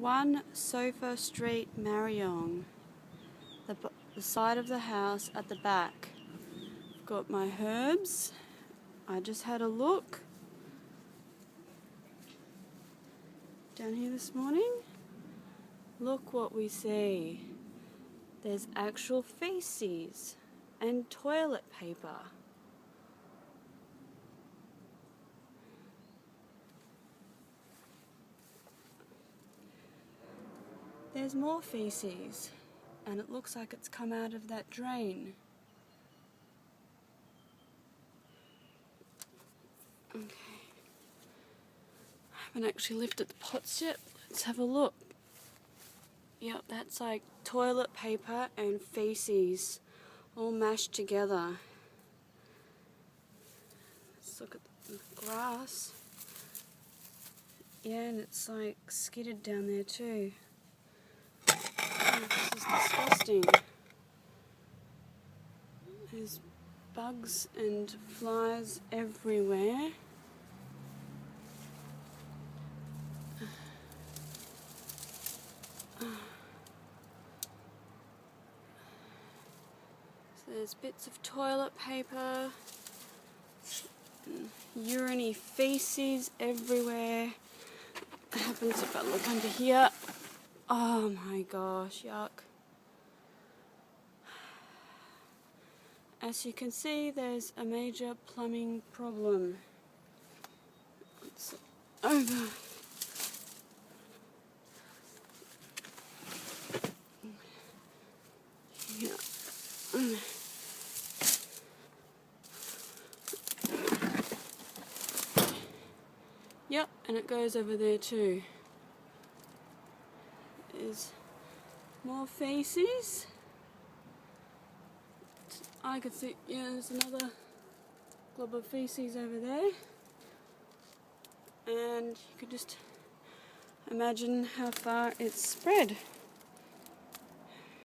1 Sofa Street, Mariong, the side of the house at the back. I've got my herbs. I just had a look down here this morning. Look what we see. There's actual faeces and toilet paper. There's more faeces, and it looks like it's come out of that drain. Okay. I haven't actually lifted the pots yet. Let's have a look. Yep, that's like toilet paper and faeces all mashed together. Let's look at the grass. Yeah, and it's like skidded down there too. Oh, this is disgusting. There's bugs and flies everywhere. So there's bits of toilet paper, urine-y faeces everywhere. What happens if I look under here? Oh my gosh, yuck. As you can see, there's a major plumbing problem. It's over. Yeah. Yep, and it goes over there too. There's more faeces. I can see, yeah, there's another glob of faeces over there. And you can just imagine how far it's spread.